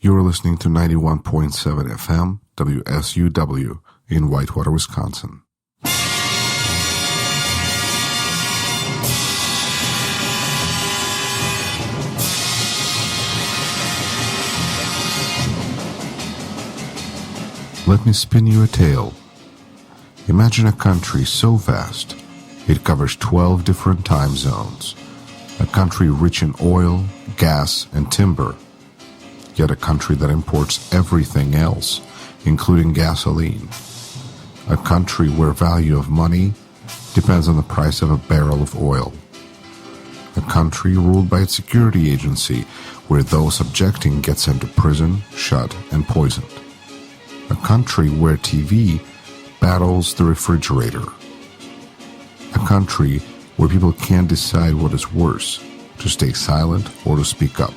You're listening to 91.7 FM, WSUW, in Whitewater, Wisconsin. Let me spin you a tale. Imagine a country so vast, it covers 12 different time zones. A country rich in oil, gas, and timber. Yet a country that imports everything else, including gasoline. A country where value of money depends on the price of a barrel of oil. A country ruled by its security agency, where those objecting get sent to prison, shot, and poisoned. A country where TV battles the refrigerator. A country where people can't decide what is worse, to stay silent or to speak up.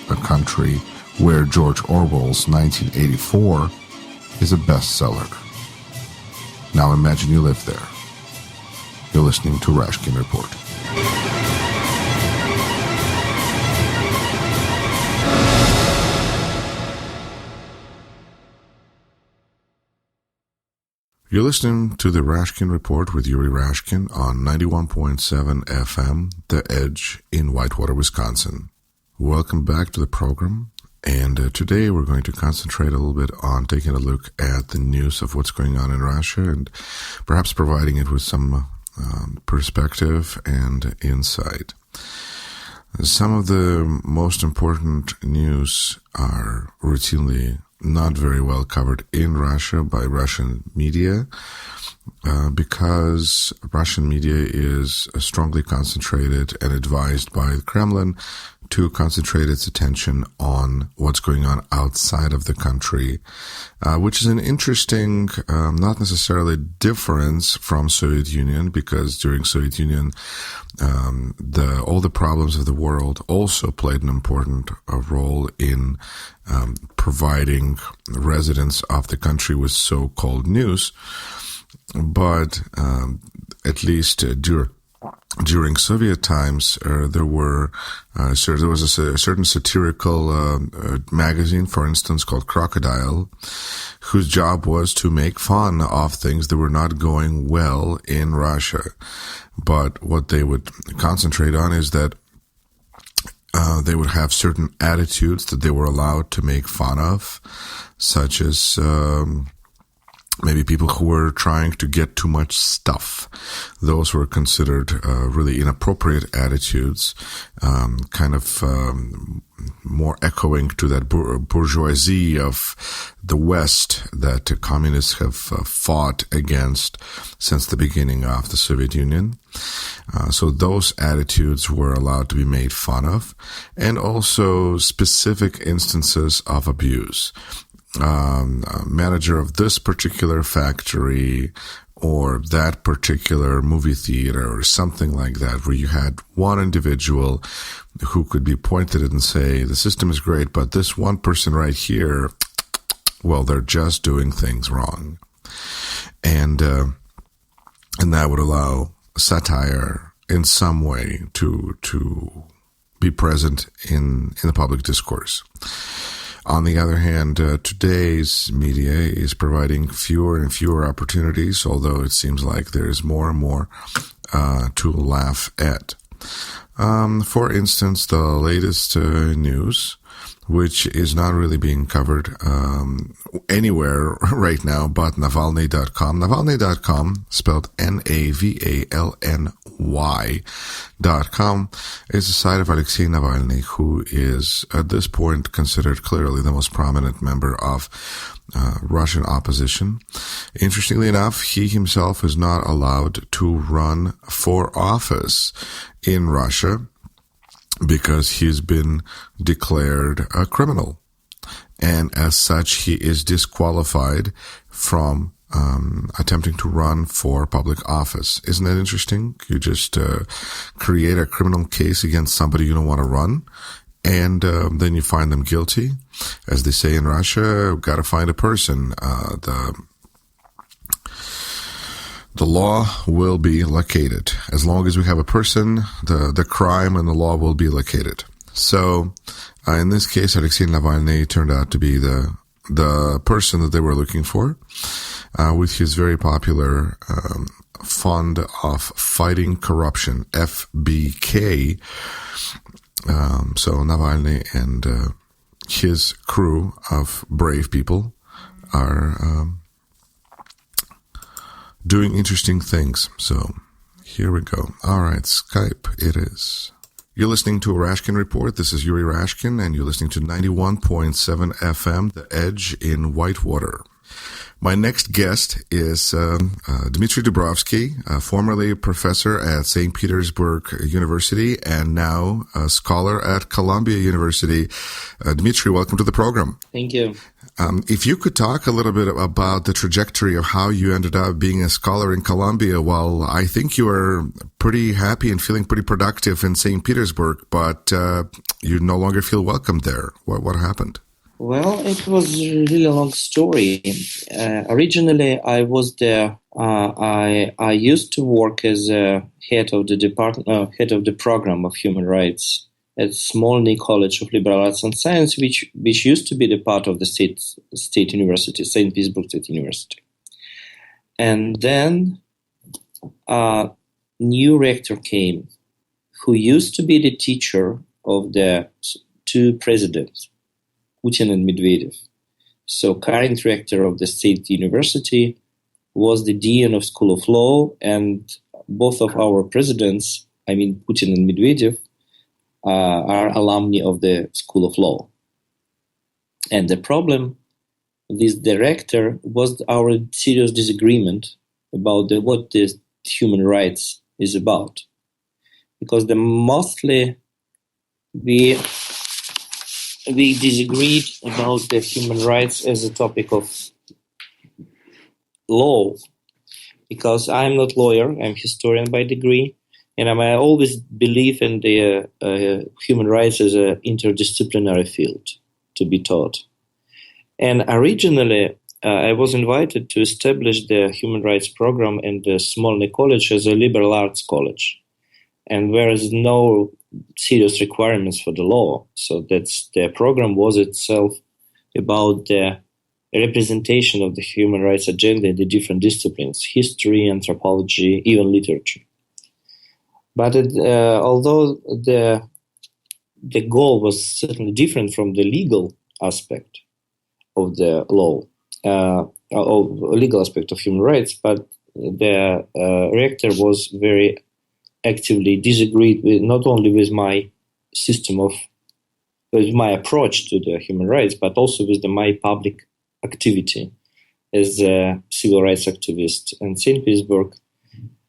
A country where George Orwell's 1984 is a bestseller. Now imagine you live there. You're listening to Rashkin Report. You're listening to the Rashkin Report with Yuri Rashkin on 91.7 FM, The Edge in Whitewater, Wisconsin. Welcome back to the program, and today we're going to concentrate a little bit on taking a look at the news of what's going on in Russia and perhaps providing it with some perspective and insight. Some of the most important news are routinely not very well covered in Russia by Russian media because Russian media is strongly concentrated and advised by the Kremlin to concentrate its attention on what's going on outside of the country, which is an interesting, not necessarily difference from Soviet Union, because during Soviet Union, all the problems of the world also played an important role in providing residents of the country with so-called news. But at least during Soviet times, there was a certain satirical magazine, for instance, called Crocodile, whose job was to make fun of things that were not going well in Russia. But what they would concentrate on is that they would have certain attitudes that they were allowed to make fun of, such as maybe people who were trying to get too much stuff. Those were considered really inappropriate attitudes, kind of more echoing to that bourgeoisie of the West that communists have fought against since the beginning of the Soviet Union. So those attitudes were allowed to be made fun of, and also specific instances of abuse. Manager of this particular factory or that particular movie theater or something like that, where you had one individual who could be pointed at and say, the system is great, but this one person right here, well, they're just doing things wrong. And that would allow satire in some way to be present in the public discourse. On the other hand, today's media is providing fewer and fewer opportunities, although it seems like there's more and more to laugh at. For instance, the latest news, which is not really being covered anywhere right now but Navalny.com. Navalny.com, spelled Navalny.com, is the site of Alexei Navalny, who is at this point considered clearly the most prominent member of Russian opposition. Interestingly enough, he himself is not allowed to run for office in Russia because he's been declared a criminal. And as such, he is disqualified from attempting to run for public office. Isn't that interesting? You just create a criminal case against somebody you don't want to run, and then you find them guilty. As they say in Russia, you've got to find a person. The law will be located. As long as we have a person, the crime and the law will be located. So, in this case, Alexei Navalny turned out to be the person that they were looking for, with his very popular Fund of Fighting Corruption, FBK. So Navalny and his crew of brave people are doing interesting things. So here we go. All right, Skype it is. You're listening to a Rashkin Report. This is Yuri Rashkin, and you're listening to 91.7 FM, The Edge in Whitewater. My next guest is Dmitry Dubrovsky, formerly a professor at St. Petersburg University and now a scholar at Columbia University. Dmitry, welcome to the program. Thank you. If you could talk a little bit about the trajectory of how you ended up being a scholar in Columbia. Well, I think you were pretty happy and feeling pretty productive in St. Petersburg, but you no longer feel welcome there. What happened? Well, it was really a long story. Originally, I was there. I used to work as head of the program of human rights at Smolny College of Liberal Arts and Science, which used to be the part of the state university, St. Petersburg State University. And then a new rector came, who used to be the teacher of the two presidents, Putin and Medvedev. So current rector of the state university was the dean of School of Law, and both of our presidents, I mean Putin and Medvedev, are alumni of the School of Law. And the problem with this director was our serious disagreement about what the human rights is about. Because mostly we disagreed about the human rights as a topic of law, because I'm not lawyer, I'm historian by degree, and I always believe in the human rights as an interdisciplinary field to be taught. And originally, I was invited to establish the human rights program in the Smolny College as a liberal arts college, and there is no serious requirements for the law. So the program was itself about the representation of the human rights agenda in the different disciplines, history, anthropology, even literature. But although the goal was certainly different from the legal aspect of the law, or legal aspect of human rights, but the rector was very actively disagreed with, not only with my with my approach to the human rights, but also with my public activity as a civil rights activist in St. Petersburg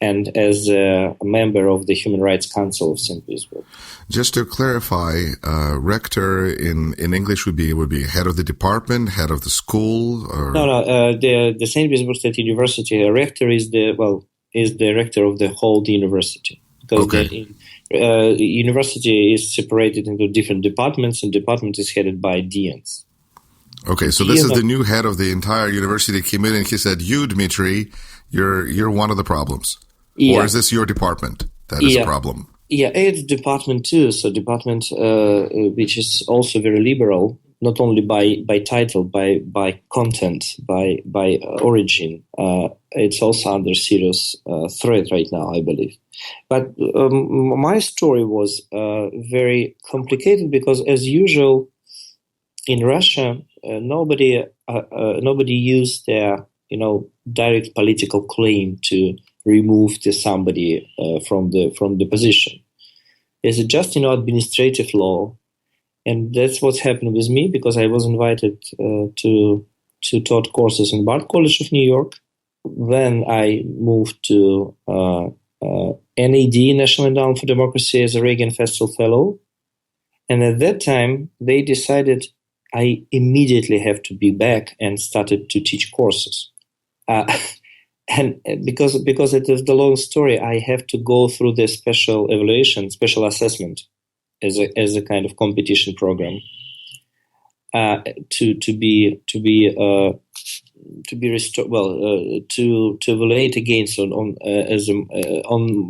and as a member of the Human Rights Council of St. Petersburg. Just to clarify, rector in English would be head of the department, head of the school, or no. The St. Petersburg State University rector is the rector of the whole university. Because the university is separated into different departments, and department is headed by deans. Okay, so this is the new head of the entire university came in and he said, "You, Dmitry, you're one of the problems." Yeah. Or is this your department that is a problem? Yeah, it's department too. So department, which is also very liberal, not only by title, by content, by origin. It's also under serious threat right now, I believe. But my story was very complicated because, as usual, in Russia, nobody used their direct political claim to remove somebody from the position. It's just administrative law, and that's what's happened with me because I was invited to taught courses in Bard College of New York. Then I moved to NED, National Endowment for Democracy, as a Reagan Festival Fellow. And at that time, they decided I immediately have to be back and started to teach courses. And because it is the long story, I have to go through the special evaluation, special assessment as a kind of competition program to be be restored. Well, to evaluate again. So on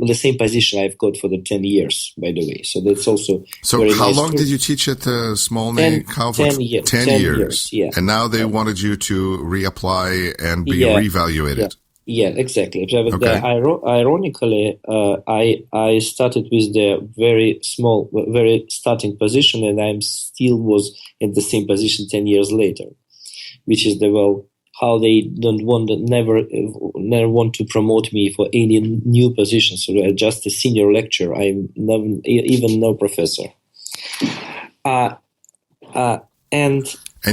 the same position I've got for the 10 years, by the way. So that's also so. Very How nice long too. did you teach at Smolny? 10 years. 10 years. Yeah. And now they wanted you to reapply and be Yeah. reevaluated. Yeah, exactly. But Okay. Ironically, I started with the very small, very starting position, and I'm still was in the same position 10 years later, which is how they don't want never want to promote me for any new position. So I'm just a senior lecturer. I'm never, even no professor. And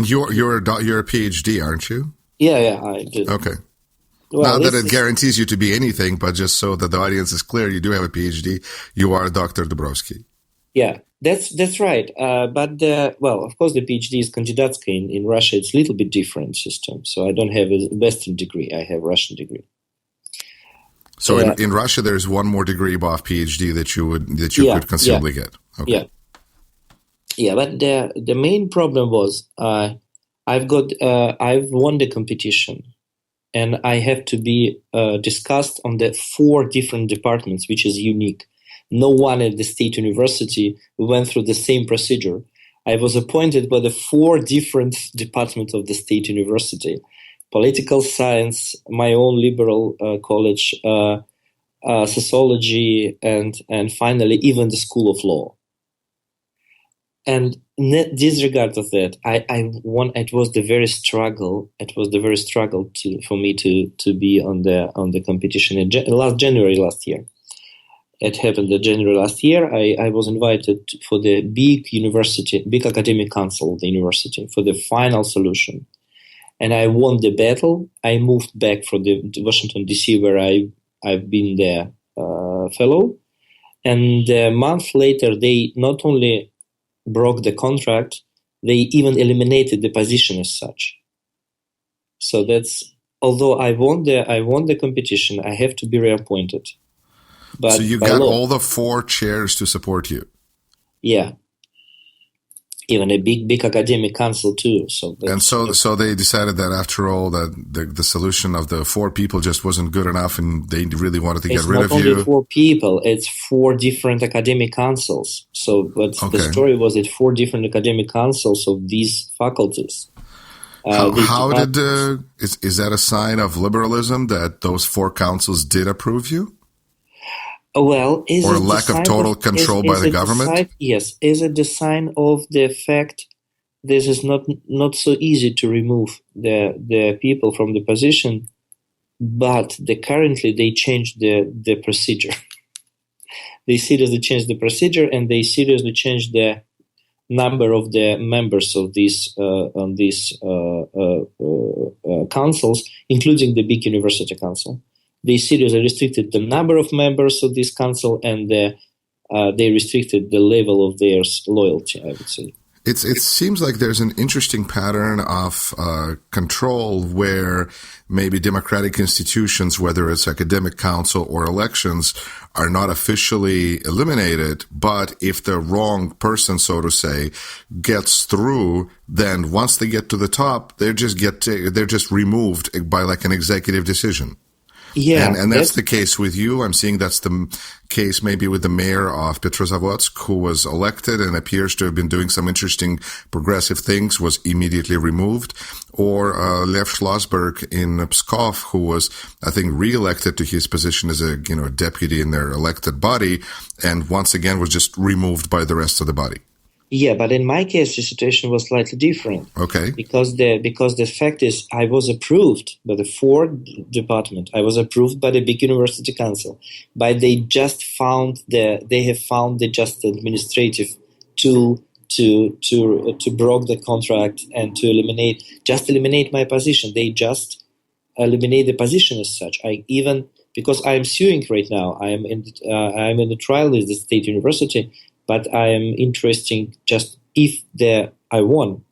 you're a PhD, aren't you? Yeah, I did. Okay. Well, Not that it guarantees you to be anything, but just so that the audience is clear, you do have a PhD. You are Dr. Dubrovsky. Yeah, that's right. But of course, the PhD is kandidatska in Russia. It's a little bit different system. So I don't have a Western degree. I have a Russian degree. So in Russia, there's one more degrry above PhD that you could conceivably get. Okay. Yeah. But the main problem was I've won the competition, and I have to be discussed on the 4 different departments, which is unique. No one at the state university went through the same procedure. I was appointed by the 4 different departments of the state university: political science, my own liberal college, sociology, and finally even the School of Law. And in disregard of that, I won. It was the very struggle. It was the very struggle for me to be on the competition in January last year. It happened in January last year. I was invited for the big academic council of the university for the final solution, and I won the battle. I moved back from the Washington D.C. where I've been the fellow, and a month later they not only broke the contract, they even eliminated the position as such. So although I won the competition, I have to be reappointed. But so you got all the 4 chairs to support you. Yeah. Even a big academic council too. So they decided that after all that the solution of the 4 people just wasn't good enough, and they really wanted to get rid of you. It's not only 4 people; it's 4 different academic councils. So, the story was that 4 different academic councils of these faculties. Is that a sign of liberalism that those 4 councils did approve you? Well, or a lack of total control by the government? Yes. Is it the sign of the fact this is not so easy to remove the people from the position, but currently they changed the procedure. They seriously changed the procedure, and they seriously changed the number of the members of these councils, including the big university council. They seriously restricted the number of members of this council, and they restricted the level of their loyalty, I would say. It seems like there's an interesting pattern of control where maybe democratic institutions, whether it's academic council or elections, are not officially eliminated. But if the wrong person, so to say, gets through, then once they get to the top, they're just removed by like an executive decision. Yeah, and that's the case with you. I'm seeing that's the case maybe with the mayor of Petrozavodsk, who was elected and appears to have been doing some interesting progressive things, was immediately removed. Or Lev Schlossberg in Pskov, who was, I think, re-elected to his position as a deputy in their elected body, and once again was just removed by the rest of the body. Yeah, but in my case, the situation was slightly different. Okay. Because the fact is, I was approved by the 4 department. I was approved by the big university council, but they have found the just administrative tool to broke the contract and to eliminate my position. They just eliminate the position as such. Because I am suing right now. I am in the trial with the state university. But I am interested just if I won,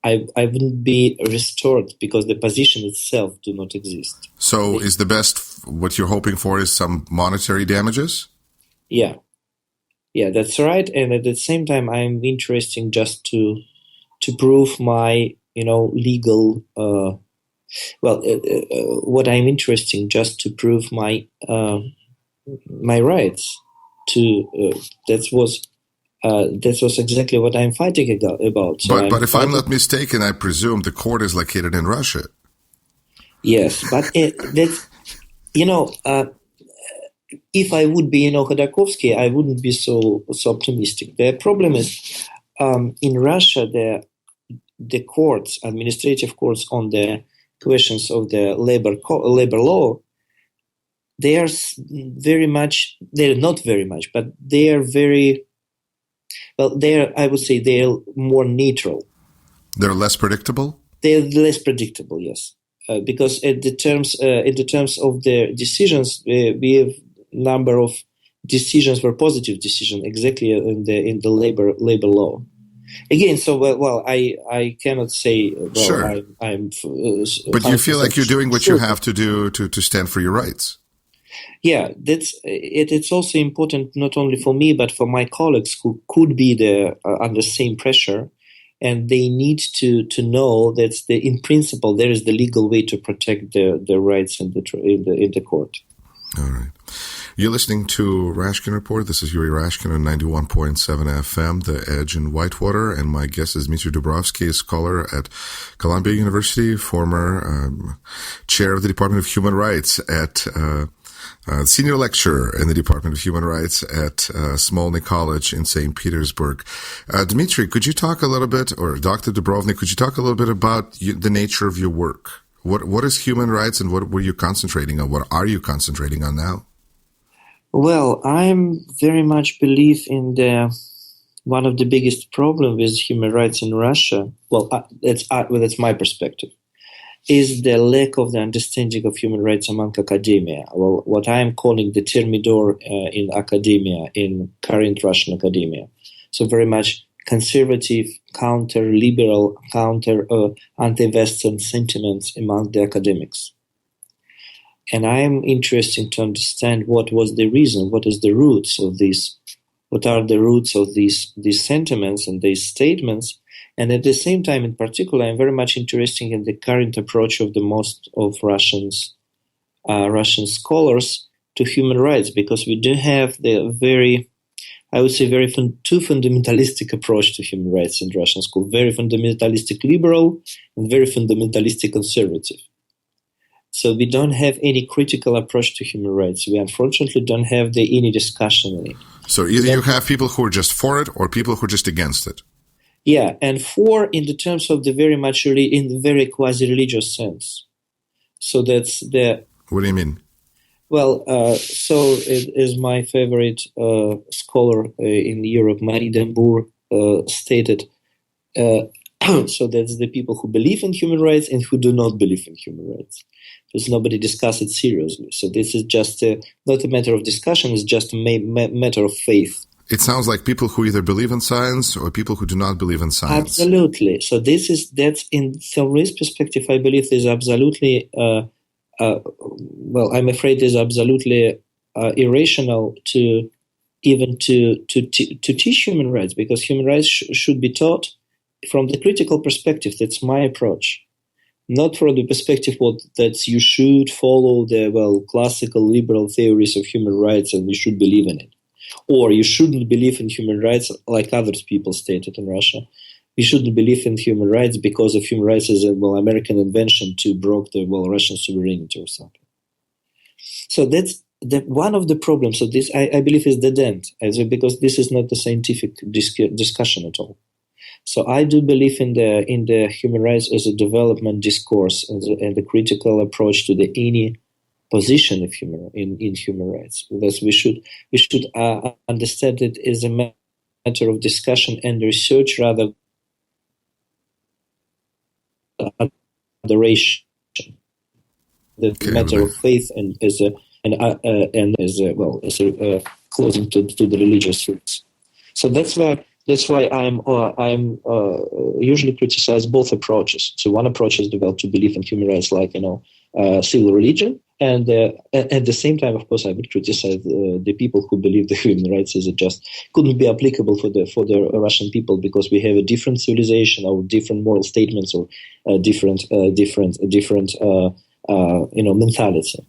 I wouldn't be restored because the position itself do not exist. So is the best, what you're hoping for is some monetary damages? Yeah, that's right. And at the same time, I'm interested just to prove my, legal Well, what I'm interested just to prove my rights. That was exactly what I'm fighting about. So But if I'm not mistaken, I presume the court is located in Russia. Yes, but that's if I would be Khodorkovsky, I wouldn't be so optimistic. The problem is in Russia, the courts, administrative courts on the questions of the labor law, they are very much. They're not very much, but they are very well. I would say they are more neutral. They're less predictable. They're less predictable, yes, because in the terms of their decisions, we have number of decisions were positive decisions exactly in the labor law. Again, so I cannot say. Well, sure. But you feel like you're doing what you have to do to stand for your rights. Yeah, that's it. It's also important not only for me but for my colleagues who could be under same pressure, and they need to know that in principle there is the legal way to protect their rights in the court. All right. You're listening to Rashkin Report. This is Yuri Rashkin on 91.7 FM, The Edge in Whitewater. And my guest is Dmitry Dubrovsky, a scholar at Columbia University, former chair of the Department of Human Rights at senior lecturer in the Department of Human Rights at Smolny College in St. Petersburg. Dmitry, could you talk a little bit, or Dr. Dubrovnik, could you talk a little bit about the nature of your work? What is human rights, and what were you concentrating on? What are you concentrating on now? Well, I'm very much believe in one of the biggest problems with human rights in Russia. Well, that's my perspective, is the lack of the understanding of human rights among academia. Well, what I am calling the thermidor in academia, in current Russian academia. So very much conservative, counter-liberal, anti-Western sentiments among the academics. And I am interested to understand what was the reason, what is the roots of these, what are the roots of these sentiments and these statements. And at the same time, in particular, I'm very much interested in the current approach of the most of Russian scholars to human rights, because we do have the too fundamentalistic approach to human rights in Russian school, very fundamentalistic liberal and very fundamentalistic conservative. So we don't have any critical approach to human rights. We unfortunately don't have any discussion on it. So either you have people who are just for it or people who are just against it. Yeah, and for in the terms of the very much in the very quasi-religious sense. So that's the. What do you mean? Well, so it is my favorite scholar in Europe, Marie Dembour, stated. So that's the people who believe in human rights and who do not believe in human rights. Because nobody discusses it seriously. So this is just not a matter of discussion; it's just a matter of faith. It sounds like people who either believe in science or people who do not believe in science. Absolutely. So that's in from this perspective, I believe is absolutely. Well, I'm afraid is absolutely irrational to even to teach human rights, because human rights should be taught from the critical perspective. That's my approach, not from the perspective that you should follow the classical liberal theories of human rights and you should believe in it, or you shouldn't believe in human rights like other people stated in Russia. We shouldn't believe in human rights because of human rights as American invention to broke the Russian sovereignty or something. So that's one of the problems. So this I believe is dead end, because this is not a scientific discussion at all. So I do believe in the human rights as a development discourse and the critical approach to any position of in human rights. Because we should understand it as a matter of discussion and research rather than adoration. The matter of faith and as closing to the religious roots. So that's why I'm usually criticize both approaches. So one approach is developed to believe in human rights like civil religion, And at the same time, of course, I would criticize the people who believe the human rights is just couldn't be applicable for the Russian people, because we have a different civilization or different moral statements or different mentality.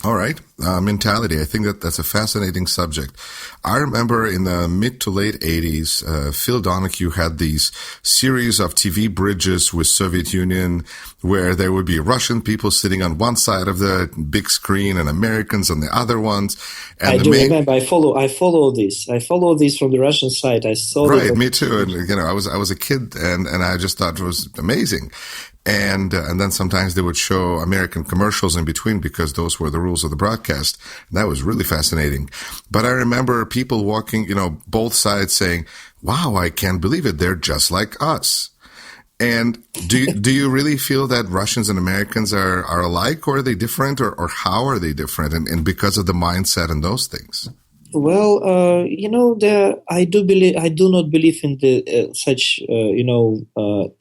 All right. Mentality. I think that's a fascinating subject. I remember in the mid to late 80s, Phil Donahue had these series of TV bridges with Soviet Union where there would be Russian people sitting on one side of the big screen and Americans on the other ones. And I do remember. I follow this. I follow this from the Russian side. I saw Right, me too. And I was a kid and I just thought it was amazing. And then sometimes they would show American commercials in between because those were the rules of the broadcast. And that was really fascinating. But I remember people walking, both sides saying, wow, I can't believe it. They're just like us. And do you really feel that Russians and Americans are alike, or are they different, or how are they different? And because of the mindset and those things? Well, I do not believe in the such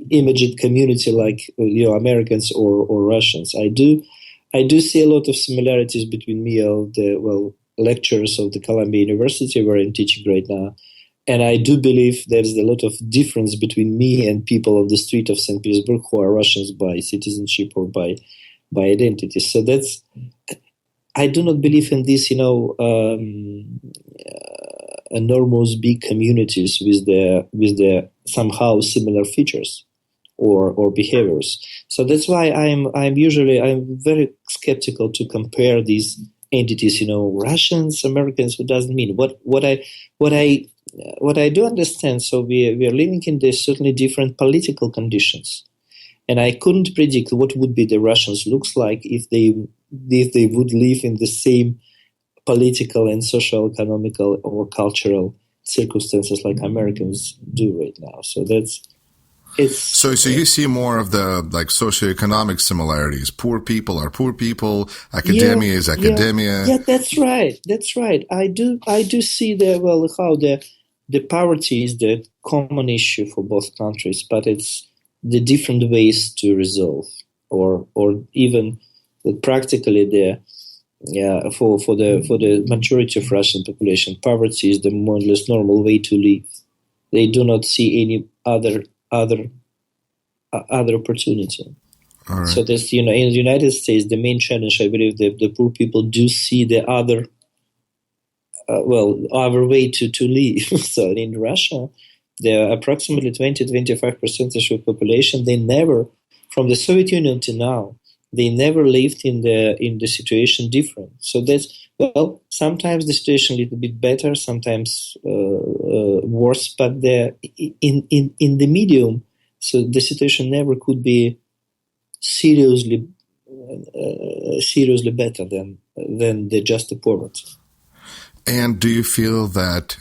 imaged community like Americans or Russians. I do see a lot of similarities between me and the lecturers of the Columbia University where I'm teaching right now, and I do believe there's a lot of difference between me and people on the street of St. Petersburg who are Russians by citizenship or by identity. So that's. I do not believe in these, enormous big communities with their somehow similar features or behaviors. So that's why I'm very skeptical to compare these entities. Russians, Americans. What doesn't mean what I do understand. So we are living in these certainly different political conditions. And I couldn't predict what would be the Russians looks like if they would live in the same political and social, economical, or cultural circumstances like Americans do right now. So So you see more of the socioeconomic similarities. Poor people are poor people. Academia is academia. Yeah, that's right. That's right. I do see how the poverty is the common issue for both countries, but it's the different ways to resolve, or even practically for the majority of Russian population, poverty is the more or less normal way to live. They do not see any other opportunity. All right. So that's in the United States, the main challenge, I believe, the poor people do see the other way to live. So in Russia, there are approximately 20-25% of the population. They never, from the Soviet Union to now, they never lived in the situation different. So that's sometimes the situation a little bit better, sometimes worse, but in the medium. So the situation never could be seriously better than just the poverty. And do you feel that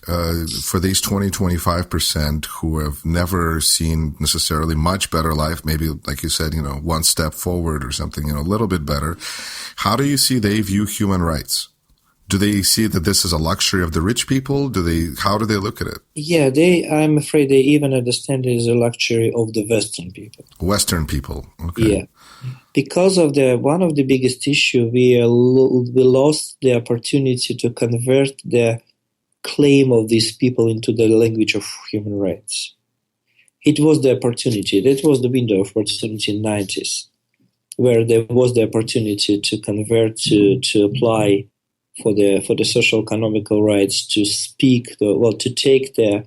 for these 20-25% who have never seen necessarily much better life, maybe like you said, one step forward or something, a little bit better, how do you see they view human rights? Do they see that this is a luxury of the rich people? How do they look at it? Yeah, I'm afraid they even understand it as a luxury of the Western people. Western people, okay. Yeah. Because of one of the biggest issue, we lost the opportunity to convert the claim of these people into the language of human rights. It was the opportunity. That was the window of opportunity in the 90s, where there was the opportunity to convert to apply for the social economical rights, to speak to take the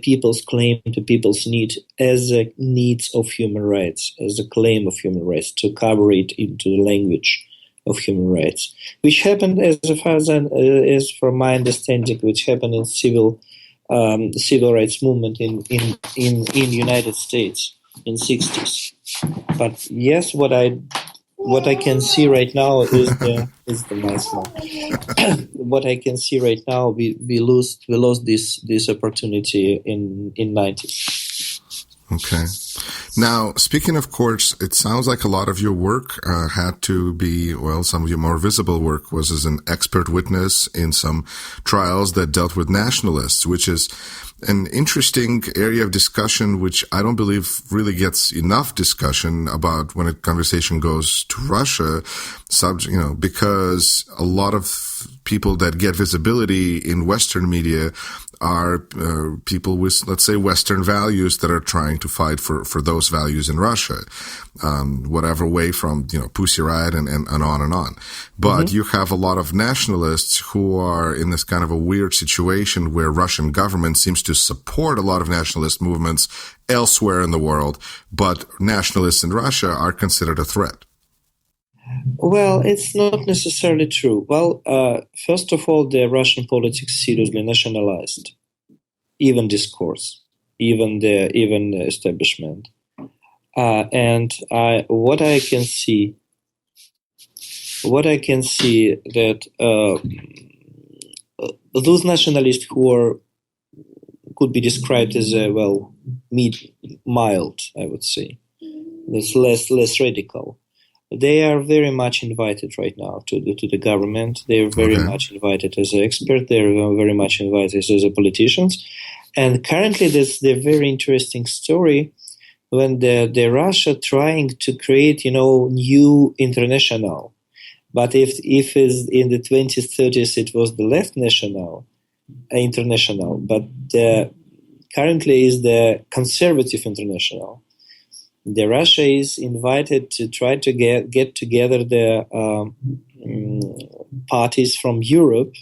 people's claim to people's need as a needs of human rights, as a claim of human rights, to cover it into the language of human rights, which happened as from my understanding, which happened in civil rights movement in United States in 60s. But yes, what I can see right now is the nice one. What I can see right now, we lost this opportunity in 90s. Okay. Now, speaking of courts, it sounds like a lot of your work had to be, well, some of your more visible work was as an expert witness in some trials that dealt with nationalists, which is an interesting area of discussion, which I don't believe really gets enough discussion about when a conversation goes to Russia, because a lot of people that get visibility in Western media are people with, let's say, Western values that are trying to fight for those values in Russia, whatever way from, Pussy Riot and on and on. But you have a lot of nationalists who are in this kind of a weird situation where Russian government seems to support a lot of nationalist movements elsewhere in the world, but nationalists in Russia are considered a threat. Well, it's not necessarily true. Well, first of all, the Russian politics seriously nationalized, even discourse, even the establishment, and what I can see that those nationalists who could be described as mild, I would say, that's less radical. They are very much invited right now to the government. They are very much invited as an expert. They are very much invited as politicians. And currently, there's the very interesting story when the Russia trying to create, new international. But if is in the 20s, 30s, it was the left international, but currently is the conservative international. The Russia is invited to try to get together the parties from Europe,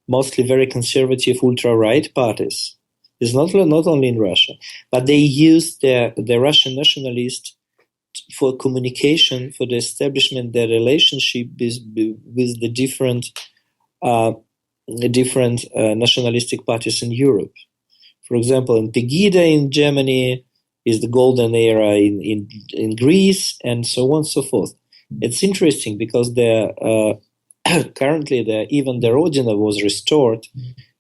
mostly very conservative ultra-right parties. It's not only in Russia, but they use the Russian nationalists for communication, for the establishment, the relationship with the different nationalistic parties in Europe. For example, in Pegida in Germany, is the golden era in Greece, and so on and so forth. It's interesting because currently even the Rodina was restored.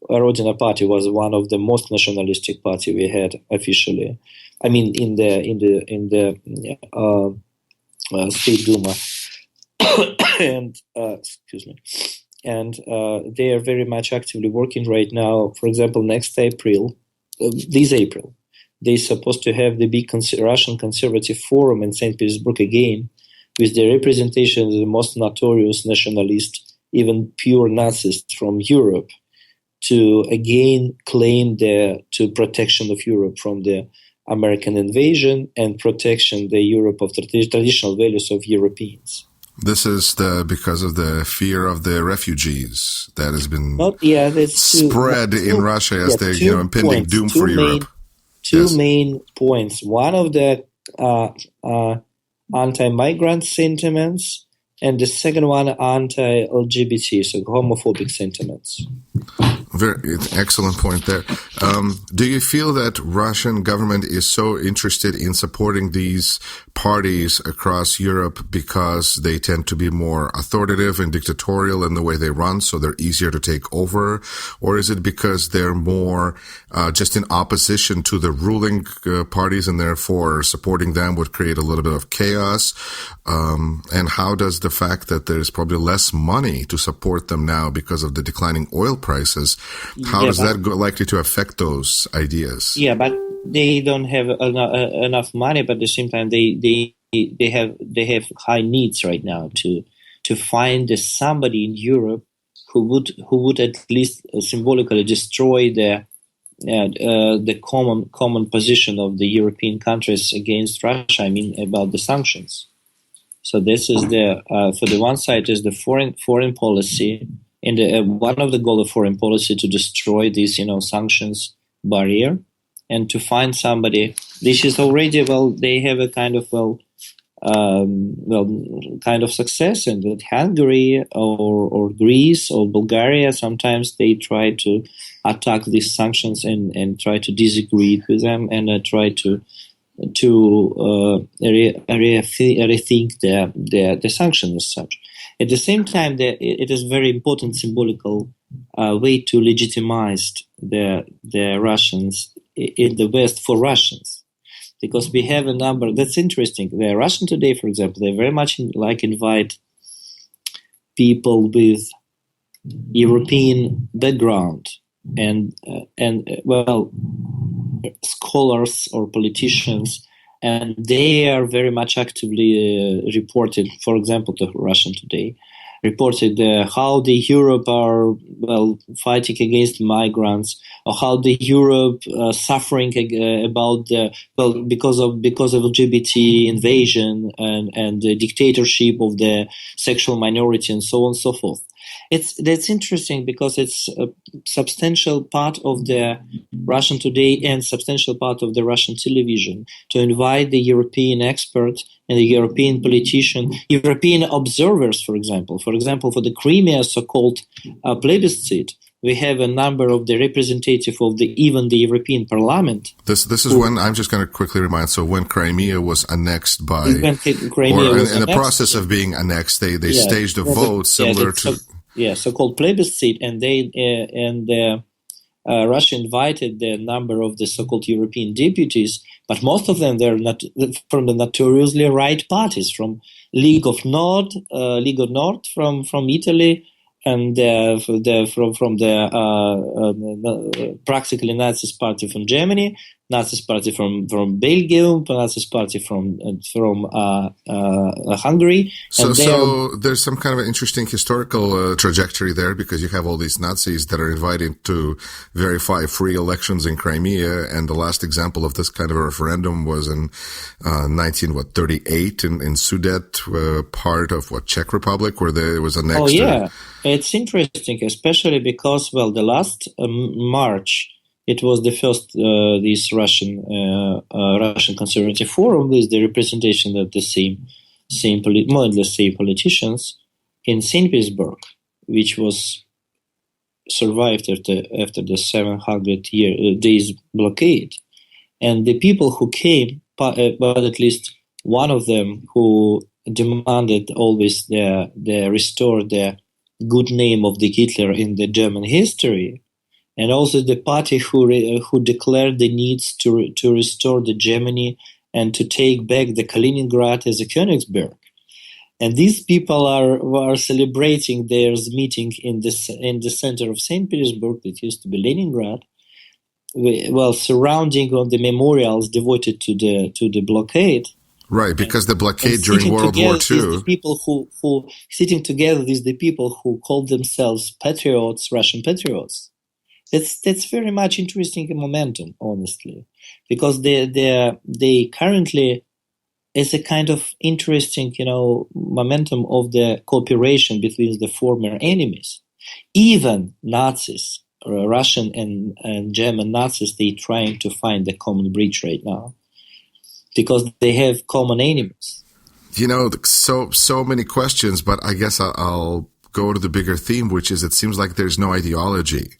Rodina party was one of the most nationalistic party we had officially. I mean, in the State Duma, and excuse me, and they are very much actively working right now. For example, this April. They're supposed to have the big Russian Conservative Forum in St. Petersburg again, with the representation of the most notorious nationalists, even pure Nazis from Europe, to again claim the protection of Europe from the American invasion and protection the Europe of the traditional values of Europeans. This is because of the fear of the refugees that has been spread in Russia as the impending doom for Europe. Two main points. One of the anti-migrant sentiments, and the second one anti-LGBT, so homophobic sentiments. Very excellent point there. Do you feel that Russian government is so interested in supporting these parties across Europe because they tend to be more authoritative and dictatorial in the way they run, so they're easier to take over? Or is it because they're more just in opposition to the ruling parties, and therefore supporting them would create a little bit of chaos? And how does the fact that there's probably less money to support them now because of the declining oil prices, how is that likely to affect those ideas? Yeah, but they don't have enough money, but at the same time they have high needs right now to find somebody in Europe who would at least symbolically destroy the common position of the European countries against Russia. I mean, about the sanctions. So this is for the one side is the foreign policy, and one of the goals of foreign policy to destroy this sanctions barrier, and to find somebody. This is already they have a kind of kind of success, and that Hungary or Greece or Bulgaria sometimes they try to attack these sanctions and try to disagree with them and try to rethink the sanctions as such. At the same time, it is very important symbolical way to legitimize the Russians in the West for Russians. because we have a number. That's interesting. The Russian Today, for example, they very much invite people with European background and scholars or politicians, and they are very much actively reported. For example, the Russian Today reported how the Europe are fighting against migrants, or how the Europe suffering about because of LGBT invasion and the dictatorship of the sexual minority and so on and so forth. That's interesting because it's a substantial part of the Russian Today and substantial part of the Russian television to invite the European expert and the European politician, European observers, for example. For example, for the Crimea so-called plebiscite, we have a number of the representative of even the European Parliament. This is when, I'm just going to quickly remind, so when Crimea was annexed by, in the process of being annexed, they staged a vote similar to... so-called plebiscite, and Russia invited the number of the so-called European deputies, but most of them they're not from the notoriously right parties, from League of North from Italy, and from the practically Nazis party from Germany, Nazis party from Belgium, Nazis party from Hungary. So there's some kind of an interesting historical trajectory there, because you have all these Nazis that are invited to verify free elections in Crimea, and the last example of this kind of a referendum was in 1938 in Sudet, part of Czech Republic, where there was annexed. Oh yeah, it's interesting, especially because the last March. It was the first this Russian Conservative Forum with the representation of the more or less same politicians in St. Petersburg, which was survived after the 700 days blockade, and the people who came, but at least one of them who demanded always the restore the good name of the Hitler in the German history. And also the party who declared the needs to restore the Germany and to take back the Kaliningrad as a Königsberg. And these people are celebrating their meeting in the center of St. Petersburg, that used to be Leningrad, surrounding on the memorials devoted to the blockade. Right, because the blockade during World War II. The people who sitting together is the people who call themselves patriots, Russian patriots. That's very much interesting momentum, honestly, because they currently is a kind of interesting, momentum of the cooperation between the former enemies. Even Nazis, Russian and German Nazis, they trying to find the common bridge right now because they have common enemies. So many questions, but I guess I'll go to the bigger theme, which is it seems like there's no ideology.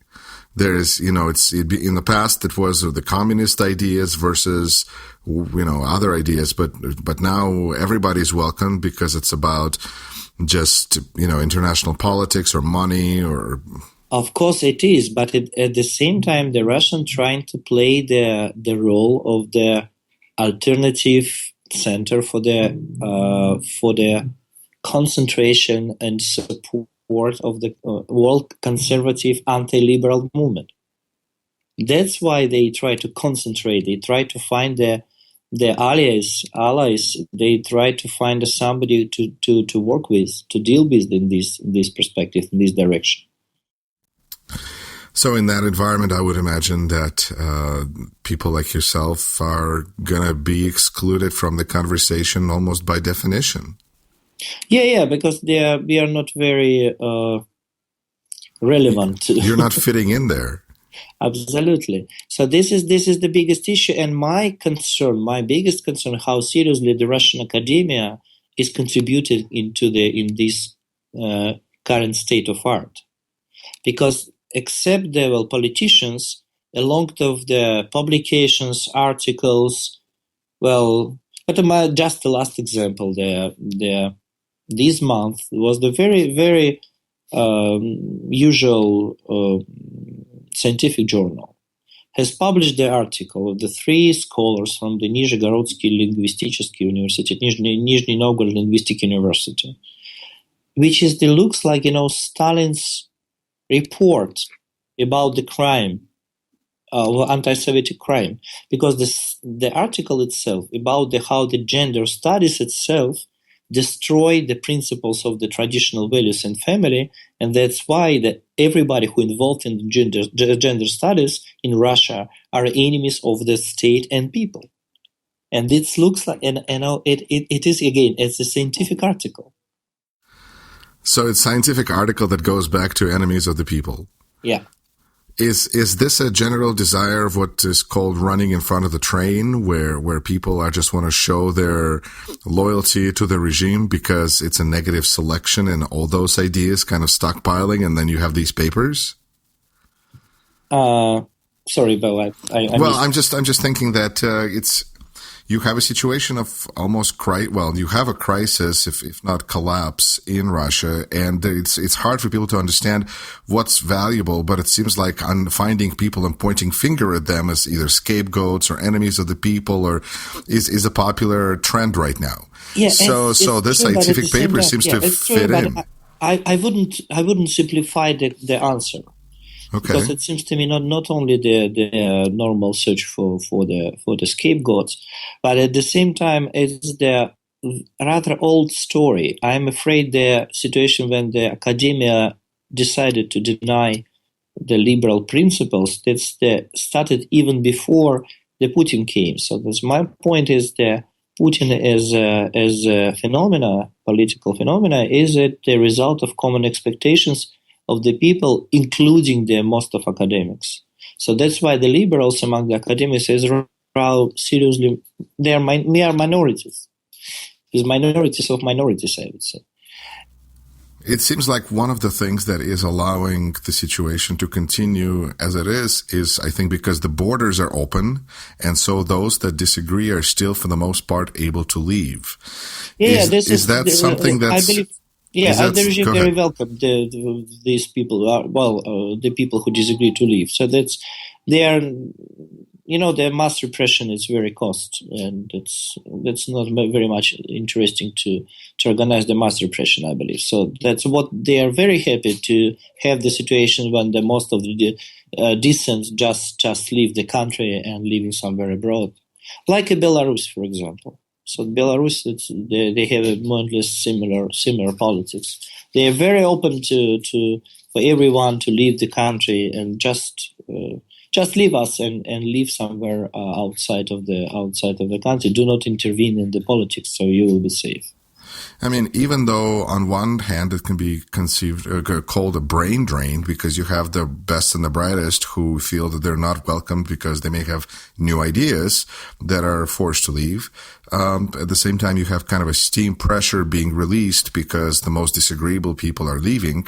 There's, in the past it was the communist ideas versus, other ideas, but now everybody's welcome because it's about just, international politics or money or. Of course it is, but at the same time, the Russians trying to play the role of the alternative center for the concentration and support of the world conservative anti-liberal movement. That's why they try to concentrate. They try to find the allies. They try to find somebody to work with, to deal with in this perspective, in this direction. So in that environment, I would imagine that people like yourself are going to be excluded from the conversation almost by definition. Yeah, because we are not very relevant. You're not fitting in there. Absolutely. So this is the biggest issue, and my biggest concern, how seriously the Russian academia is contributed in this current state of art, because except the politicians, along of the publications, articles, but just the last example, this month was the very, very usual scientific journal, has published the article of the three scholars from the Nizhegorodsky Linguisticheский University, Nizhny Novgorod Linguistic University, which looks like, Stalin's report about the crime, anti-Semitic crime, because the article itself about how the gender studies itself destroy the principles of the traditional values and family, and that's why everybody who involved in gender studies in Russia are enemies of the state and people. And it looks like, and it is, again, it's a scientific article. So it's a scientific article that goes back to enemies of the people. Yeah. Is this a general desire of what is called running in front of the train, where people just want to show their loyalty to the regime because it's a negative selection and all those ideas kind of stockpiling, and then you have these papers? Sorry, Bill. I'm just thinking that you have a situation of almost you have a crisis, if not collapse, in Russia, and it's hard for people to understand what's valuable. But it seems like finding people and pointing finger at them as either scapegoats or enemies of the people, or is a popular trend right now. Yeah, so this scientific paper seems to fit in. I wouldn't simplify the answer. Okay. Because it seems to me not only the normal search for the scapegoats, but at the same time it's the rather old story. I'm afraid the situation when the academia decided to deny the liberal principles that started even before the Putin came. So that's my point: is the Putin as a phenomena, political phenomena, is it the result of common expectations of the people, including the most of academics. So that's why the liberals among the academics is seriously, they are mere minorities. It's minorities of minorities, I would say. It seems like one of the things that is allowing the situation to continue as it is I think because the borders are open, and so those that disagree are still, for the most part, able to leave. Yeah, is that something that's... I believe, yeah, the regime very welcome these people, the people who disagree to leave. So the mass repression is very cost, and that's not very much interesting to organize the mass repression, I believe. So that's what they are very happy to have the situation when the most of the decent just leave the country and living somewhere abroad, like in Belarus, for example. So Belarus, they have a more or less similar politics. They are very open for everyone to leave the country and just leave us and live somewhere outside of the country. Do not intervene in the politics, so you will be safe. I mean, even though on one hand it can be called a brain drain because you have the best and the brightest who feel that they're not welcomed because they may have new ideas that are forced to leave. At the same time, you have kind of a steam pressure being released because the most disagreeable people are leaving.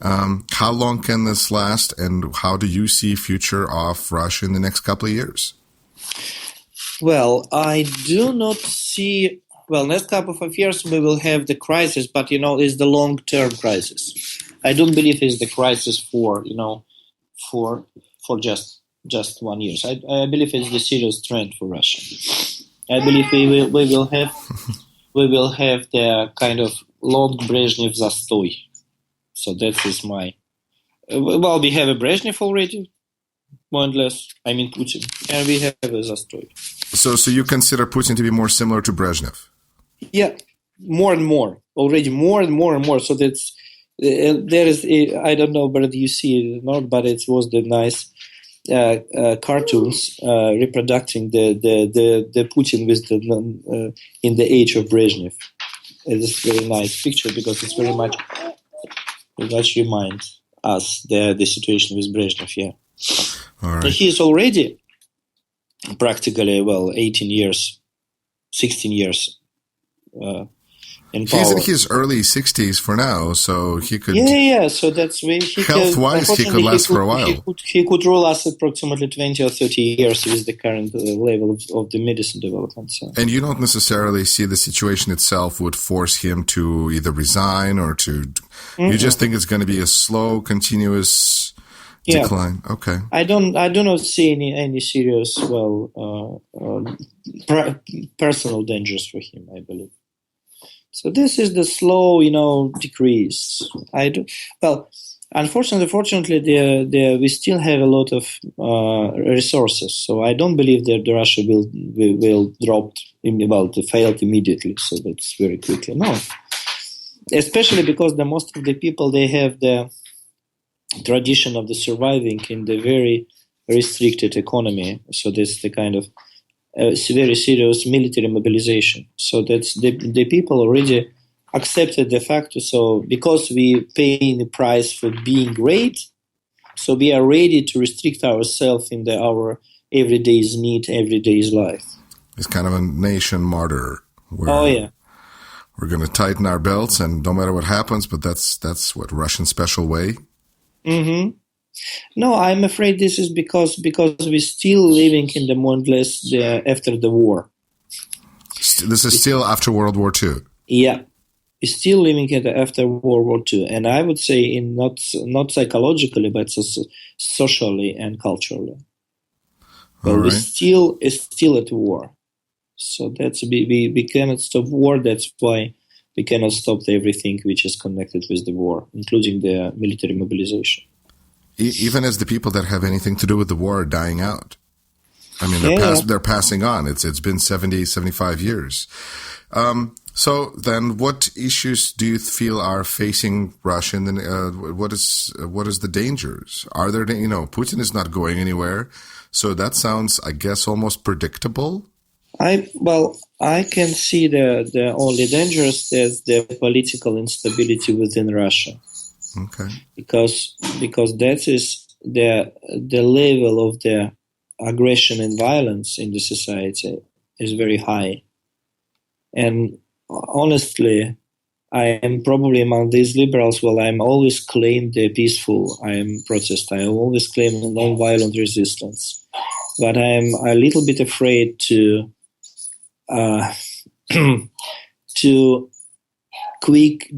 How long can this last, and how do you see future of Russia in the next couple of years? Well, I do not see... Well, next couple of years we will have the crisis, but it's the long-term crisis. I don't believe it's the crisis for just 1 year. I believe it's the serious trend for Russia. I believe we will have the kind of long Brezhnev zastoy. So that is my. Well, we have a Brezhnev already, more or less. I mean Putin, and we have a zastoy. So you consider Putin to be more similar to Brezhnev? Yeah, more and more. Already more and more and more. So that's there is. I don't know whether you see it or not, but it was the nice cartoons reproducing the Putin with in the age of Brezhnev. It is a very nice picture because it's very much reminds us the situation with Brezhnev. Yeah, all right. So he is already practically 18 years, 16 years. In power. He's in his early 60s for now, so he could. Yeah. So that's when health-wise, he could last for a while. He could rule us approximately 20 or 30 years with the current level of the medicine development. So. And you don't necessarily see the situation itself would force him to either resign or to. Mm-hmm. You just think it's going to be a slow, continuous decline. Okay. I do not see any serious, personal dangers for him, I believe. So this is the slow, decrease. Fortunately, we still have a lot of resources. So I don't believe that Russia will drop, fail immediately. So that's very quickly. No, especially because the most of the people, they have the tradition of the surviving in the very restricted economy. So that's the kind of very serious military mobilization. So that's the people already accepted the fact. So because we pay the price for being great, so we are ready to restrict ourselves in our everyday's need, everyday's life. It's kind of a nation martyr. We're going to tighten our belts, and no matter what happens, but that's what Russian special way. Mm-hmm. No, I'm afraid this is because we're still living in the more or less after the war. This is still after World War II. Yeah, we're still living after World War II, and I would say not psychologically, but socially and culturally. But we're still at war. So that's we cannot stop war. That's why we cannot stop everything which is connected with the war, including the military mobilization. Even as the people that have anything to do with the war are dying out. I mean, they're passing on. It's been 70, 75 years. So then what issues do you feel are facing Russia? And what is the dangers? Are there, Putin is not going anywhere. So that sounds, I guess, almost predictable. I can see the only dangers is the political instability within Russia. Okay. Because that is the level of the aggression and violence in the society is very high. And honestly, I am probably among these liberals. I'm always claimed the peaceful. I am protest. I always claim non-violent resistance. But I am a little bit afraid to quick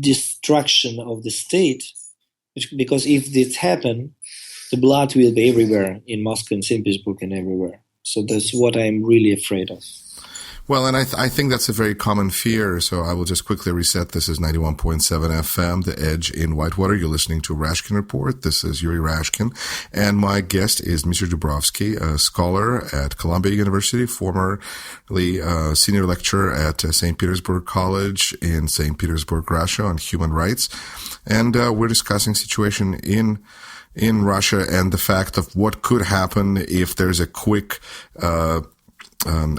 destruction of the state, because if this happens, the blood will be everywhere in Moscow and St. Petersburg and everywhere. So that's what I'm really afraid of. Well, and I think that's a very common fear. So I will just quickly reset. This is 91.7 FM, The Edge in Whitewater. You're listening to Rashkin Report. This is Yuri Rashkin. And my guest is Dmitry Dubrovsky, a scholar at Columbia University, formerly senior lecturer at St. Petersburg College in St. Petersburg, Russia, on human rights. And we're discussing situation in Russia and the fact of what could happen if there's a quick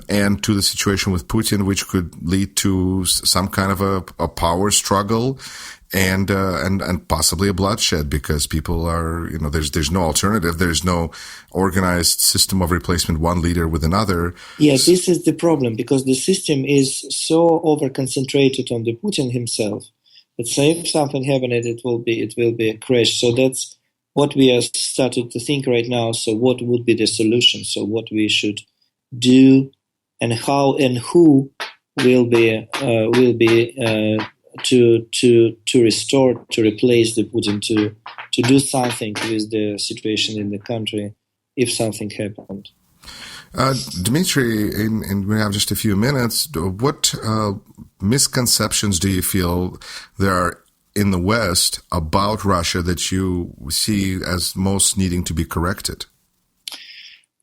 end to the situation with Putin, which could lead to some kind of a power struggle and possibly a bloodshed, because people are, there's no alternative. There's no organized system of replacement, one leader with another. Yeah, this is the problem, because the system is so over-concentrated on the Putin himself that if something happened, it will be a crash. So that's what we are starting to think right now. So what would be the solution? So what we should do, and how and who will be to restore, to replace the Putin, to do something with the situation in the country if something happened. Dmitry, and we have just a few minutes. What misconceptions do you feel there are in the West about Russia that you see as most needing to be corrected?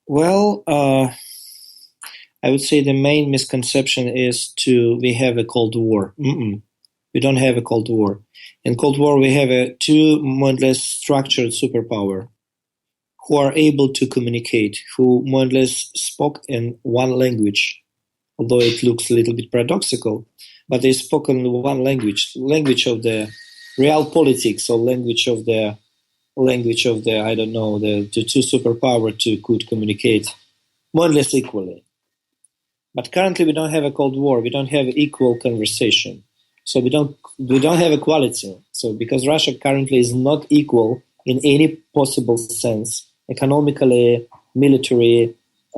Well, I would say the main misconception is we have a Cold War. We don't have a Cold War. In Cold War, we have two more or less structured superpower who are able to communicate, who more or less spoke in one language, although it looks a little bit paradoxical, but they spoke in one language of the real politics, or language of the I don't know, the two superpower could communicate more or less equally. But currently we don't have a Cold War. We don't have equal conversation. So we don't have equality. So because Russia currently is not equal in any possible sense, economically, military,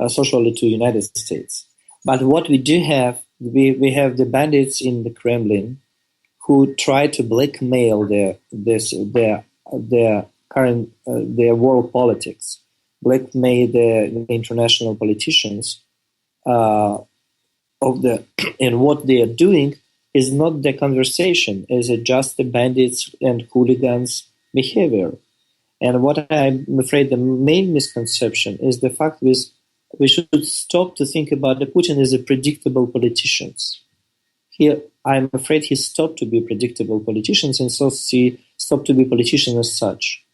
socially, to United States. But what we do have, we have the bandits in the Kremlin who try to blackmail the their world politics, blackmail the international politicians and what they are doing is not the conversation, is it just the bandits and hooligans behavior. And what I'm afraid the main misconception is the fact is we should stop to think about the Putin as a predictable politician. I'm afraid he stopped to be predictable politicians and so he stopped to be politician as such.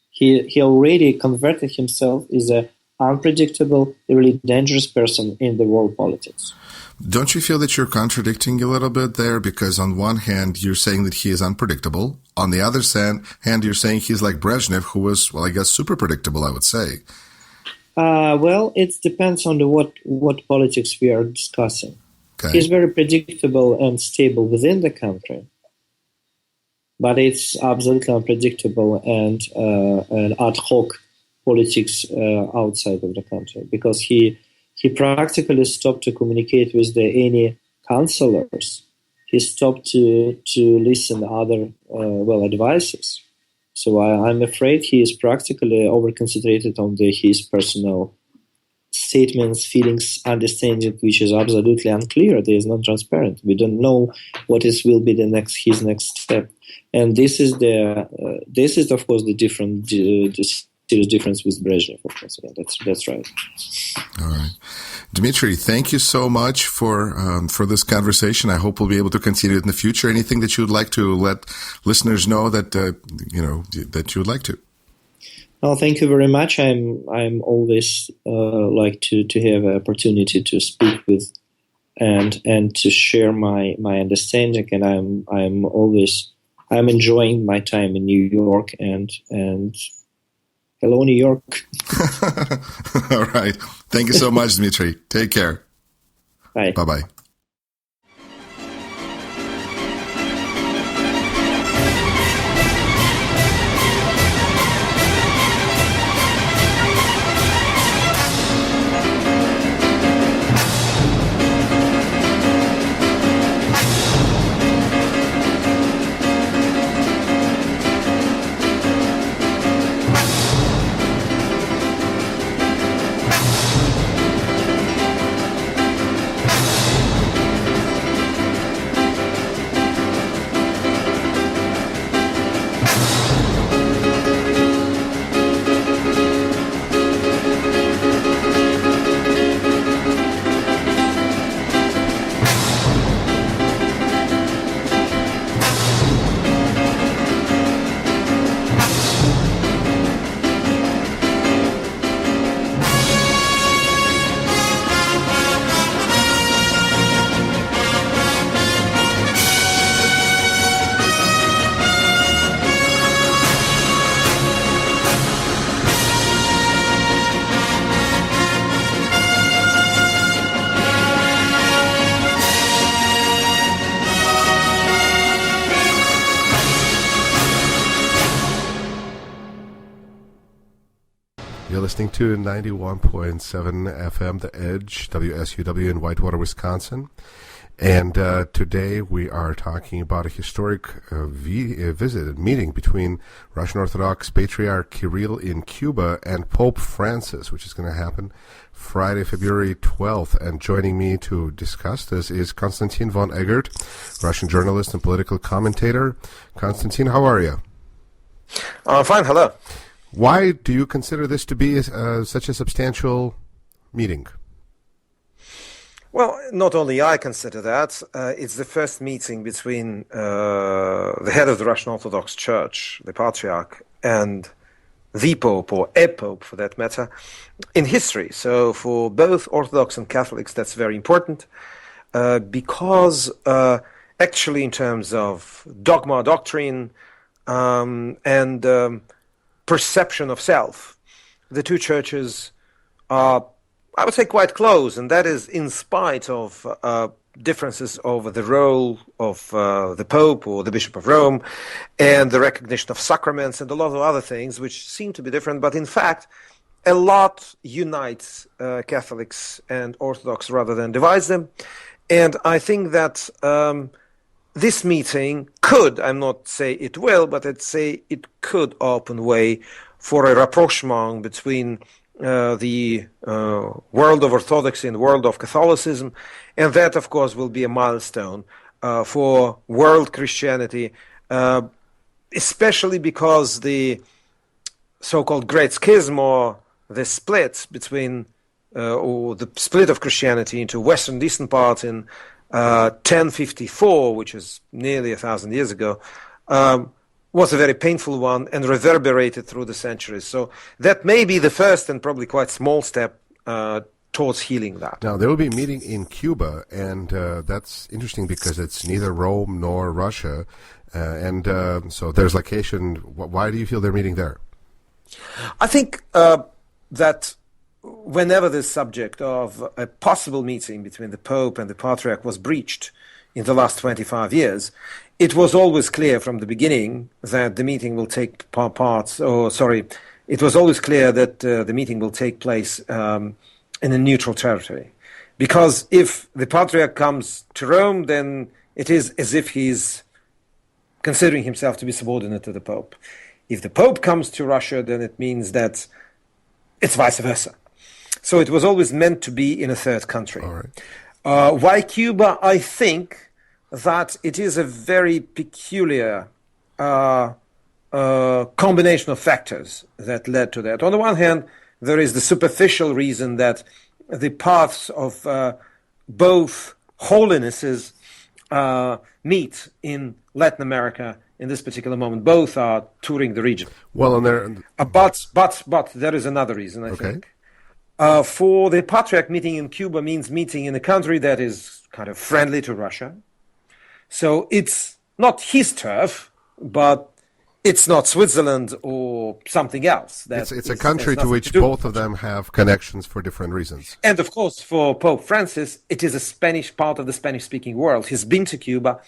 He already converted himself as an unpredictable, a really dangerous person in the world politics. Don't you feel that you're contradicting a little bit there? Because on one hand, you're saying that he is unpredictable. On the other hand, you're saying he's like Brezhnev, who was, well, I guess, super predictable, I would say. Well, it depends on what politics we are discussing. Okay. He's very predictable and stable within the country, but it's absolutely unpredictable and ad hoc politics outside of the country, because he practically stopped to communicate with any counselors. He stopped to listen to other advices. So I'm afraid he is practically over-concentrated on his personal statements, feelings, understanding, which is absolutely unclear. There is not transparent. We don't know what will be his next step. And this is of course the serious difference with Brezhnev, of course. Yeah, that's right. All right, Dmitry, thank you so much for this conversation. I hope we'll be able to continue it in the future. Anything that you would like to let listeners know that that you would like to? Well, thank you very much. I'm always like to have an opportunity to speak with and to share my understanding, and I'm enjoying my time in New York and hello, New York. All right. Thank you so much, Dmitry. Take care. Bye. Bye-bye. You're listening to 91.7 FM, The Edge, WSUW in Whitewater, Wisconsin. And today we are talking about a historic meeting between Russian Orthodox Patriarch Kirill in Cuba and Pope Francis, which is going to happen Friday, February 12th. And joining me to discuss this is Konstantin von Eggert, Russian journalist and political commentator. Konstantin, how are you? Fine, hello. Why do you consider this to be such a substantial meeting? Well, not only I consider that. It's the first meeting between the head of the Russian Orthodox Church, the Patriarch, and the Pope, or a Pope for that matter, in history. So for both Orthodox and Catholics, that's very important because actually in terms of dogma, doctrine, and perception of self, the two churches are, I would say, quite close, and that is in spite of differences over the role of the Pope or the Bishop of Rome and the recognition of sacraments and a lot of other things which seem to be different, but in fact a lot unites Catholics and Orthodox rather than divides them. And I think that this meeting could, I'm not say it will, but I'd say it could open way for a rapprochement between the world of Orthodoxy and the world of Catholicism, and that, of course, will be a milestone for world Christianity, especially because the so-called Great Schism, or the split between, or the split of Christianity into Western and Eastern part in 1054, which is nearly 1,000 years ago, was a very painful one and reverberated through the centuries. So that may be the first and probably quite small step towards healing that. Now, they will be meeting in Cuba, and that's interesting because it's neither Rome nor Russia. So there's location. Why do you feel they're meeting there? I think that whenever the subject of a possible meeting between the Pope and the Patriarch was breached in the last 25 years, it was always clear from the beginning that the meeting will take it was always clear that the meeting will take place in a neutral territory. Because if the Patriarch comes to Rome, then it is as if he's considering himself to be subordinate to the Pope. If the Pope comes to Russia, then it means that it's vice versa. So it was always meant to be in a third country. All right. Why Cuba? I think that it is a very peculiar combination of factors that led to that. On the one hand, there is the superficial reason that the paths of both holinesses meet in Latin America in this particular moment. Both are touring the region. Well, and there. But there is another reason, I think. For the Patriarch, meeting in Cuba means meeting in a country that is kind of friendly to Russia. So it's not his turf, but it's not Switzerland or something else. It's a country to which both of them have connections for different reasons. And of course, for Pope Francis, it is a Spanish part of the Spanish-speaking world. He's been to Cuba,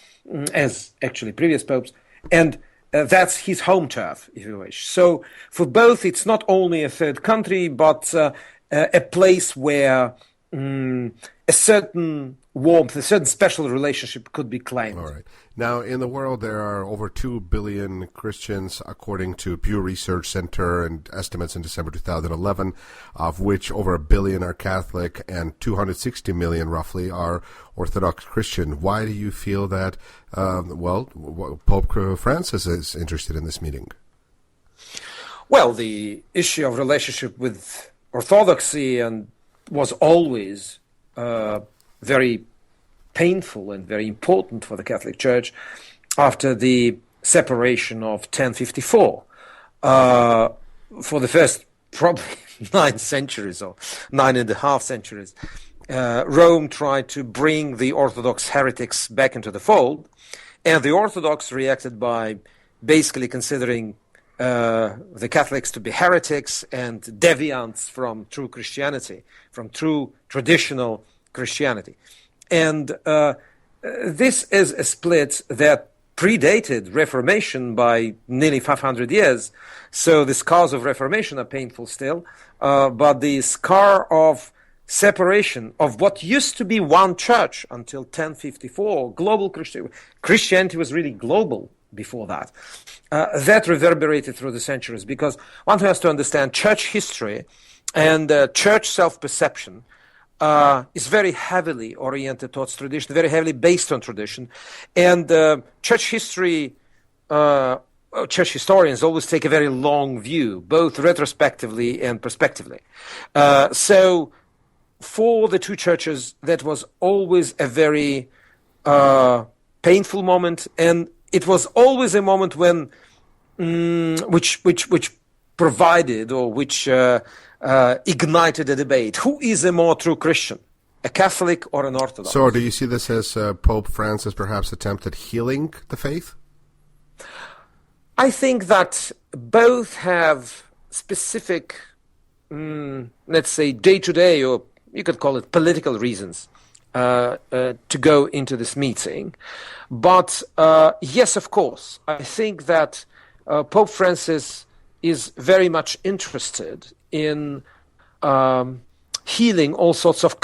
as actually previous popes, and that's his home turf, if you wish. So for both, it's not only a third country, but a place where a certain warmth, a certain special relationship could be claimed. All right. Now, in the world, there are over 2 billion Christians, according to Pew Research Center and estimates in December 2011, of which over 1 billion are Catholic and 260 million, roughly, are Orthodox Christian. Why do you feel that, Pope Francis is interested in this meeting? Well, the issue of relationship with Orthodoxy was always very painful and very important for the Catholic Church after the separation of 1054. For the first probably 9 centuries or 9.5 centuries, Rome tried to bring the Orthodox heretics back into the fold, and the Orthodox reacted by basically considering the Catholics to be heretics and deviants from true Christianity, from true traditional Christianity. And this is a split that predated Reformation by nearly 500 years. So the scars of Reformation are painful still, but the scar of separation of what used to be one church until 1054, global Christianity was really global before that. That reverberated through the centuries, because one has to understand church history and church self-perception is very heavily oriented towards tradition, very heavily based on tradition. And church historians always take a very long view, both retrospectively and prospectively. So for the two churches, that was always a very painful moment, and it was always a moment when which provided, or which ignited a debate. Who is a more true Christian, a Catholic or an Orthodox? So do you see this as Pope Francis perhaps attempt at healing the faith? I think that both have specific, let's say, day-to-day, or you could call it political reasons to go into this meeting. But yes, of course, I think that Pope Francis is very much interested in healing all sorts of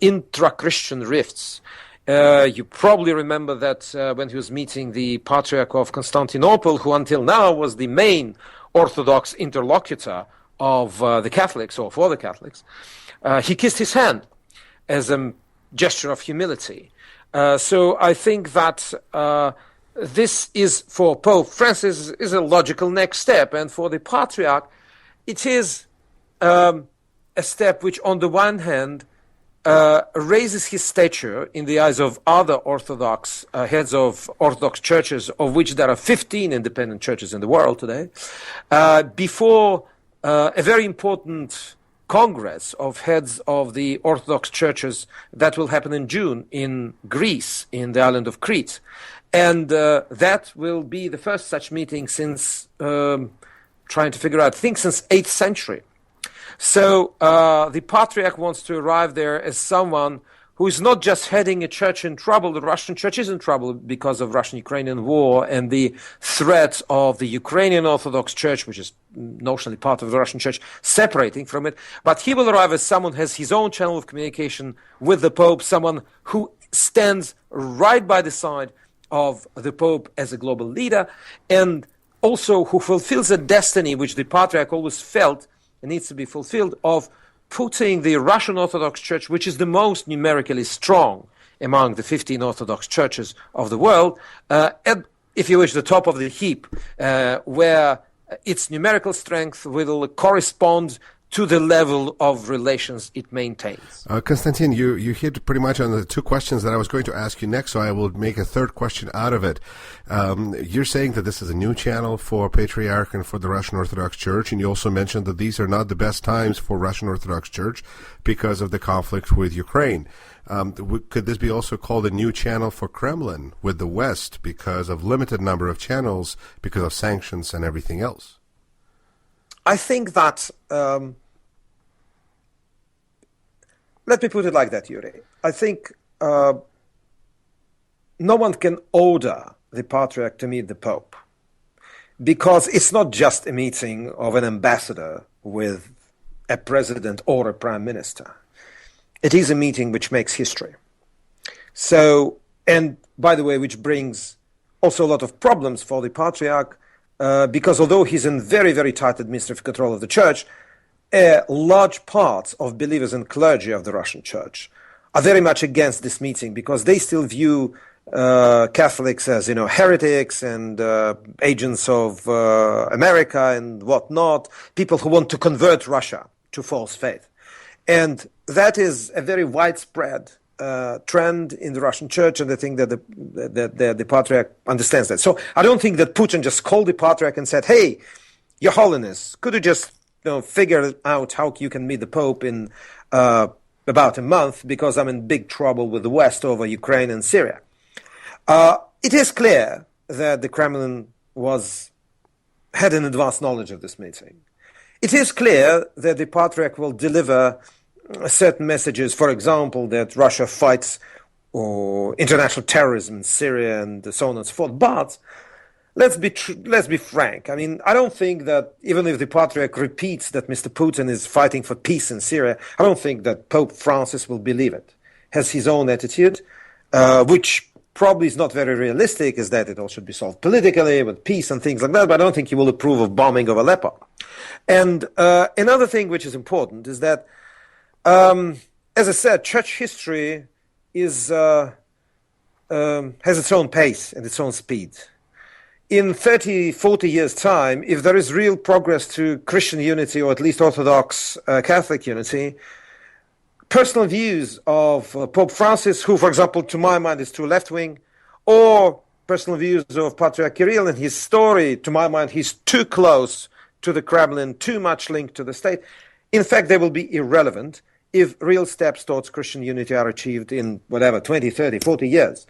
intra-Christian rifts. You probably remember that when he was meeting the Patriarch of Constantinople, who until now was the main Orthodox interlocutor of the Catholics, or for the Catholics, he kissed his hand as a gesture of humility. So I think that this is, for Pope Francis, is a logical next step, and for the Patriarch, it is a step which, on the one hand, raises his stature in the eyes of other Orthodox heads of Orthodox churches, of which there are 15 independent churches in the world today, before a very important Congress of heads of the Orthodox churches that will happen in June in Greece, in the island of Crete. And that will be the first such meeting since, trying to figure out, I think since 8th century. So the Patriarch wants to arrive there as someone who is not just heading a church in trouble. The Russian church is in trouble because of Russian-Ukrainian war and the threat of the Ukrainian Orthodox Church, which is notionally part of the Russian church, separating from it. But he will arrive as someone who has his own channel of communication with the Pope, someone who stands right by the side of the Pope as a global leader, and also who fulfills a destiny which the Patriarch always felt it needs to be fulfilled, of putting the Russian Orthodox Church, which is the most numerically strong among the 15 Orthodox churches of the world, at, if you wish, the top of the heap, where its numerical strength will correspond to the level of relations it maintains. Konstantin, you hit pretty much on the two questions that I was going to ask you next, so I will make a third question out of it. You're saying that this is a new channel for Patriarch and for the Russian Orthodox Church, and you also mentioned that these are not the best times for Russian Orthodox Church because of the conflict with Ukraine. Could this be also called a new channel for Kremlin with the West because of limited number of channels, because of sanctions and everything else? I think that, let me put it like that, Yuri. I think no one can order the Patriarch to meet the Pope, because it's not just a meeting of an ambassador with a president or a prime minister. It is a meeting which makes history. So, and by the way, which brings also a lot of problems for the Patriarch, because although he's in very, very tight administrative control of the church, large parts of believers and clergy of the Russian church are very much against this meeting, because they still view Catholics as, heretics and agents of America and whatnot, people who want to convert Russia to false faith. And that is a very widespread trend in the Russian church, and I think that the Patriarch understands that. So I don't think that Putin just called the Patriarch and said, "Hey, Your Holiness, could you just figure out how you can meet the Pope in about a month, because I'm in big trouble with the West over Ukraine and Syria." It is clear that the Kremlin had an advanced knowledge of this meeting. It is clear that the Patriarch will deliver certain messages, for example, that Russia fights international terrorism in Syria and so on and so forth. But let's be frank. I mean, I don't think that even if the Patriarch repeats that Mr. Putin is fighting for peace in Syria, I don't think that Pope Francis will believe it. Has his own attitude, which probably is not very realistic, is that it all should be solved politically with peace and things like that, but I don't think he will approve of bombing of Aleppo. And another thing which is important is that, as I said, church history has its own pace and its own speed. In 30, 40 years' time, if there is real progress to Christian unity, or at least Orthodox Catholic unity, personal views of Pope Francis, who, for example, to my mind is too left-wing, or personal views of Patriarch Kirill and his story, to my mind, he's too close to the Kremlin, too much linked to the state. In fact, they will be irrelevant if real steps towards Christian unity are achieved in whatever, 20, 30, 40 years.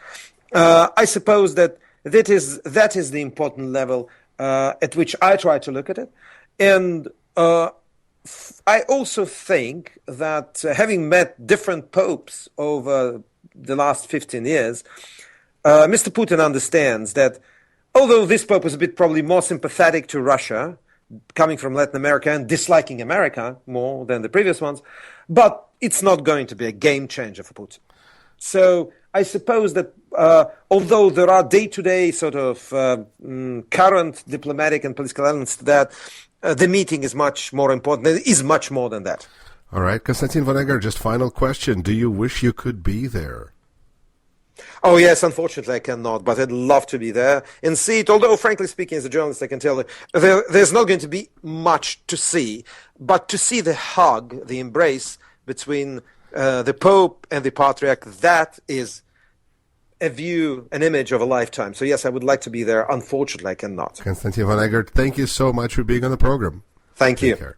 I suppose that is the important level at which I try to look at it. And I also think that having met different popes over the last 15 years, Mr. Putin understands that although this pope is a bit probably more sympathetic to Russia, coming from Latin America and disliking America more than the previous ones, but it's not going to be a game changer for Putin. So I suppose that although there are day-to-day sort of current diplomatic and political elements to that, the meeting is much more important. It is much more than that. All right, Konstantin Vonegger, just final question. Do you wish you could be there? Oh, yes, unfortunately I cannot, but I'd love to be there and see it. Although, frankly speaking, as a journalist, I can tell you there's not going to be much to see, but to see the hug, the embrace between the Pope and the Patriarch, that is a view, an image of a lifetime. So, yes, I would like to be there. Unfortunately, I cannot. Konstantin Vonegger, thank you so much for being on the program. Thank you. Take care.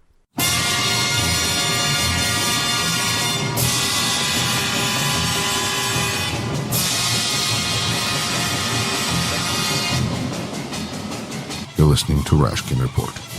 You're listening to Rashkin Report.